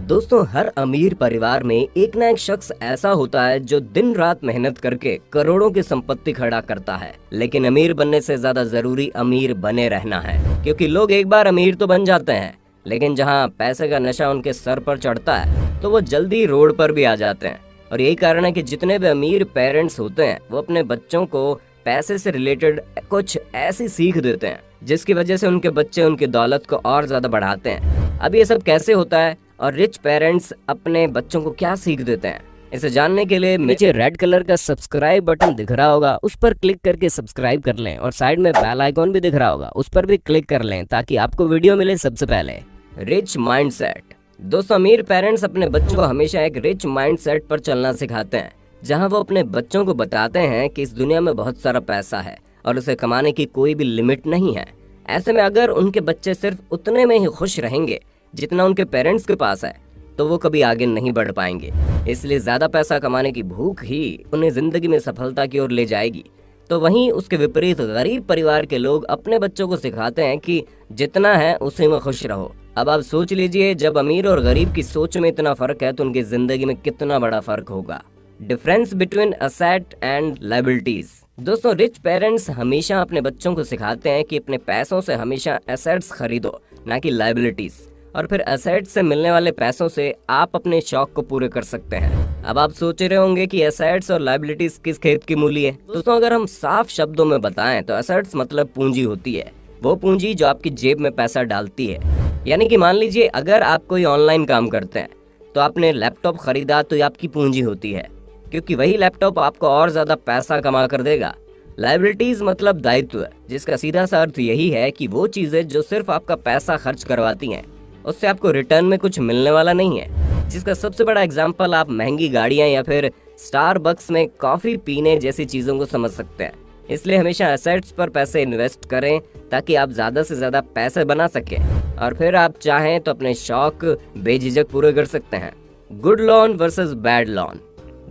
दोस्तों, हर अमीर परिवार में एक ना एक शख्स ऐसा होता है जो दिन रात मेहनत करके करोड़ों की संपत्ति खड़ा करता है। लेकिन अमीर बनने से ज्यादा जरूरी अमीर बने रहना है, क्योंकि लोग एक बार अमीर तो बन जाते हैं, लेकिन जहां पैसे का नशा उनके सर पर चढ़ता है तो वो जल्दी रोड पर भी आ जाते हैं। और यही कारण है कि जितने भी अमीर पेरेंट्स होते हैं वो अपने बच्चों को पैसे से रिलेटेड कुछ ऐसी सीख देते हैं जिसकी वजह से उनके बच्चे उनकी दौलत को और ज्यादा बढ़ाते हैं। अब ये सब कैसे होता है और रिच पेरेंट्स अपने बच्चों को क्या सीख देते हैं, इसे जानने के लिए नीचे रेड कलर का सब्सक्राइब बटन दिख रहा होगा, उस पर क्लिक करके सब्सक्राइब कर लें और साइड में बेल आइकॉन भी दिख रहा होगा, उस पर भी क्लिक कर लें ताकि आपको वीडियो मिले सबसे पहले। Rich mindset. दोस्तों, अमीर पेरेंट्स अपने बच्चों को हमेशा एक रिच माइंडसेट पर चलना सिखाते हैं, जहां वो अपने बच्चों को बताते हैं कि इस दुनिया में बहुत सारा पैसा है और उसे कमाने की कोई भी लिमिट नहीं है। ऐसे में अगर उनके बच्चे सिर्फ उतने में ही खुश रहेंगे जितना उनके पेरेंट्स के पास है तो वो कभी आगे नहीं बढ़ पाएंगे। इसलिए ज्यादा पैसा कमाने की भूख ही उन्हें जिंदगी में सफलता की ओर ले जाएगी। तो वहीं उसके विपरीत गरीब परिवार के लोग अपने बच्चों को सिखाते हैं कि जितना है उसी में खुश रहो। अब आप सोच लीजिए, जब अमीर और गरीब की सोच में इतना फर्क है तो उनकी जिंदगी में कितना बड़ा फर्क होगा। Difference between asset and liabilities. दोस्तों, रिच पेरेंट्स हमेशा अपने बच्चों को सिखाते हैं कि अपने पैसों से हमेशा एसेट्स खरीदो, ना कि लायबिलिटीज, और फिर एसेट्स से मिलने वाले पैसों से आप अपने शौक को पूरे कर सकते हैं। अब आप सोच रहे होंगे कि एसेट्स और लायबिलिटीज किस खेत की मूली है। दोस्तों, अगर हम साफ शब्दों में बताएं तो एसेट्स मतलब पूंजी होती है, वो पूंजी जो आपकी जेब में पैसा डालती है। यानी कि मान लीजिए अगर आप कोई ऑनलाइन काम करते हैं तो आपने लैपटॉप खरीदा तो ये आपकी पूंजी होती है, क्योंकि वही लैपटॉप आपको और ज्यादा पैसा कमा कर देगा। लायबिलिटीज मतलब दायित्व, जिसका सीधा सा अर्थ यही है कि वो चीजें जो सिर्फ आपका पैसा खर्च करवाती हैं, उससे आपको रिटर्न में कुछ मिलने वाला नहीं है। जिसका सबसे बड़ा एग्जाम्पल आप महंगी गाड़ियां या फिर स्टारबक्स में कॉफी पीने जैसी चीजों को समझ सकते हैं। इसलिए हमेशा एसेट्स पर पैसे इन्वेस्ट करें ताकि आप ज्यादा से ज्यादा पैसे बना सकें और फिर आप चाहें तो अपने शौक बेझिझक पूरे कर सकते हैं। Good loan versus bad loan.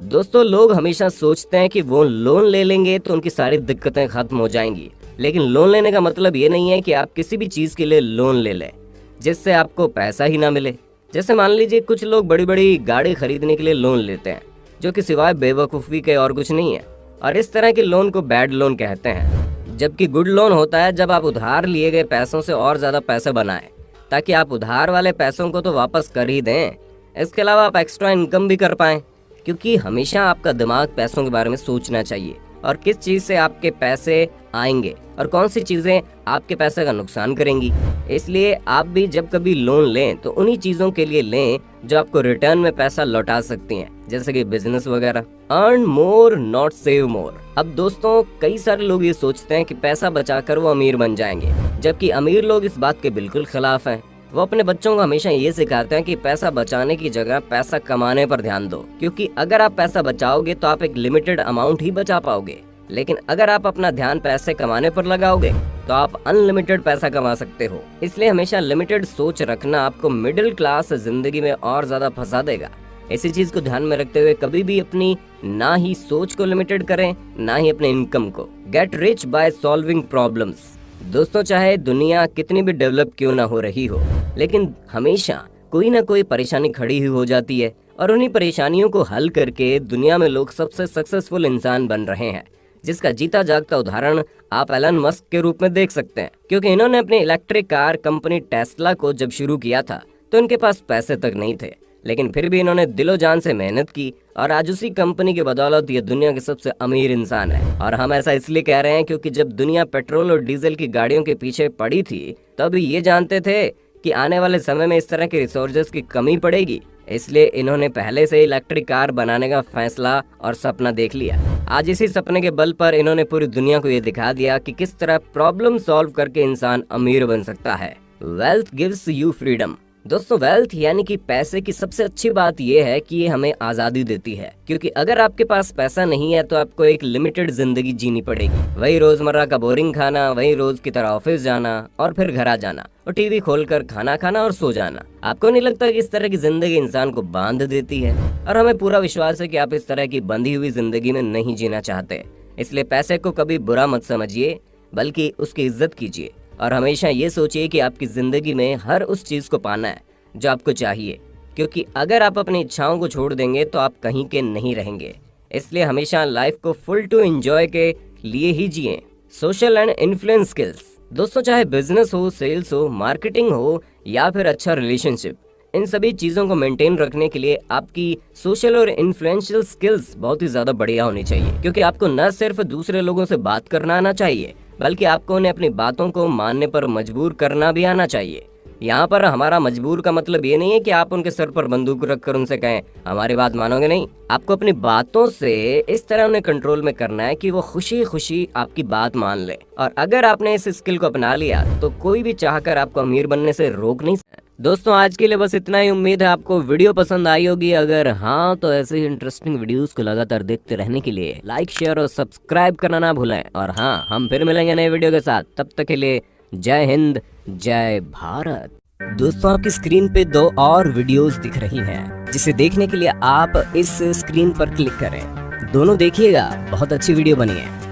दोस्तों, लोग हमेशा सोचते हैं कि वो लोन ले लेंगे तो उनकी सारी दिक्कतें खत्म हो जाएंगी, लेकिन लोन लेने का मतलब ये नहीं है कि आप किसी भी चीज के लिए लोन ले लें जिससे आपको पैसा ही ना मिले। जैसे मान लीजिए कुछ लोग बड़ी बड़ी गाड़ी खरीदने के लिए लोन लेते हैं, जो कि सिवाय बेवकूफ़ी के और कुछ नहीं है, और इस तरह के लोन को बैड लोन कहते हैं। जबकि गुड लोन होता है जब आप उधार लिए गए पैसों से और ज़्यादा पैसे बनाएं ताकि आप उधार वाले पैसों को तो वापस कर ही दें, इसके अलावा आप एक्स्ट्रा इनकम भी कर पाएँ। क्योंकि हमेशा आपका दिमाग पैसों के बारे में सोचना चाहिए और किस चीज़ से आपके पैसे आएंगे और कौन सी चीज़ें आपके पैसे का नुकसान करेंगी। इसलिए आप भी जब कभी लोन लें तो उन्हीं चीज़ों के लिए लें जो आपको रिटर्न में पैसा लौटा सकती हैं, जैसे कि बिजनेस वगैरह। अर्न मोर नॉट सेव मोर। अब दोस्तों, कई सारे लोग ये सोचते हैं कि पैसा बचाकर वो अमीर बन जाएंगे, जबकि अमीर लोग इस बात के बिल्कुल खिलाफ हैं। वो अपने बच्चों को हमेशा ये सिखाते हैं कि पैसा बचाने की जगह पैसा कमाने पर ध्यान दो, क्योंकि अगर आप पैसा बचाओगे तो आप एक लिमिटेड अमाउंट ही बचा पाओगे, लेकिन अगर आप अपना ध्यान पैसे कमाने पर लगाओगे तो आप अनलिमिटेड पैसा कमा सकते हो। इसलिए हमेशा लिमिटेड सोच रखना आपको मिडिल क्लास जिंदगी में और ज्यादा फंसा देगा। इसी चीज को ध्यान में रखते हुए कभी भी अपनी ना ही सोच को लिमिटेड करें, ना ही अपने इनकम को। Get rich by solving problems. दोस्तों, चाहे दुनिया कितनी भी डेवलप क्यों ना हो रही हो, लेकिन हमेशा कोई ना कोई परेशानी खड़ी हुई हो जाती है और उन्हीं परेशानियों को हल करके दुनिया में लोग सबसे सक्सेसफुल इंसान बन रहे हैं, जिसका जीता जागता उदाहरण आप एलन मस्क के रूप में देख सकते हैं। क्योंकि इन्होंने अपनी इलेक्ट्रिक कार कंपनी टेस्ला को जब शुरू किया था तो इनके पास पैसे तक नहीं थे, लेकिन फिर भी इन्होंने दिलो जान से मेहनत की और आज उसी कंपनी की बदौलत ये दुनिया के सबसे अमीर इंसान है। और हम ऐसा इसलिए कह रहे हैं क्योंकि जब दुनिया पेट्रोल और डीजल की गाड़ियों के पीछे पड़ी थी तब ये जानते थे कि आने वाले समय में इस तरह के रिसोर्सेज की कमी पड़ेगी, इसलिए इन्होंने पहले से इलेक्ट्रिक कार बनाने का फैसला और सपना देख लिया। आज इसी सपने के बल पर इन्होंने पूरी दुनिया को ये दिखा दिया कि किस तरह प्रॉब्लम सॉल्व करके इंसान अमीर बन सकता है। Wealth gives you freedom. दोस्तों, वेल्थ यानी कि पैसे की सबसे अच्छी बात यह है कि ये हमें आजादी देती है, क्योंकि अगर आपके पास पैसा नहीं है तो आपको एक लिमिटेड जिंदगी जीनी पड़ेगी। वही रोजमर्रा का बोरिंग खाना, वही रोज की तरह ऑफिस जाना और फिर घर आ जाना और टीवी खोलकर खाना खाना और सो जाना। आपको नहीं लगता कि इस तरह की जिंदगी इंसान को बांध देती है? और हमें पूरा विश्वास है कि आप इस तरह की बंधी हुई जिंदगी में नहीं जीना चाहते। इसलिए पैसे को कभी बुरा मत समझिए, बल्कि उसकी इज्जत कीजिए और हमेशा ये सोचिए कि आपकी जिंदगी में हर उस चीज को पाना है जो आपको चाहिए, क्योंकि अगर आप अपनी इच्छाओं को छोड़ देंगे तो आप कहीं के नहीं रहेंगे। इसलिए हमेशा लाइफ को फुल टू एंजॉय के लिए ही जिएं। Social and influence skills. दोस्तों, चाहे बिजनेस हो, सेल्स हो, मार्केटिंग हो या फिर अच्छा रिलेशनशिप, इन सभी चीजों को मेंटेन रखने के लिए आपकी सोशल और इन्फ्लुएंशियल स्किल्स बहुत ही ज्यादा बढ़िया होनी चाहिए। क्योंकि आपको न सिर्फ दूसरे लोगों से बात करना आना चाहिए, बल्कि आपको उन्हें अपनी बातों को मानने पर मजबूर करना भी आना चाहिए। यहाँ पर हमारा मजबूर का मतलब ये नहीं है कि आप उनके सर पर बंदूक रखकर उनसे कहें हमारी बात मानोगे नहीं। आपको अपनी बातों से इस तरह उन्हें कंट्रोल में करना है कि वो खुशी खुशी आपकी बात मान ले। और अगर आपने इस स्किल को अपना लिया तो कोई भी चाहकर आपको अमीर बनने से रोक नहीं सकता। दोस्तों, आज के लिए बस इतना ही। उम्मीद है आपको वीडियो पसंद आई होगी। अगर हाँ, तो ऐसे ही इंटरेस्टिंग वीडियोस को लगातार देखते रहने के लिए लाइक, शेयर और सब्सक्राइब करना ना भूलें। और हाँ, हम फिर मिलेंगे नए वीडियो के साथ। तब तक के लिए जय हिंद, जय भारत। दोस्तों, आपकी स्क्रीन पे 2 और वीडियोस दिख रही हैं, जिसे देखने के लिए आप इस स्क्रीन पर क्लिक करें। दोनों देखिएगा, बहुत अच्छी वीडियो बनी है।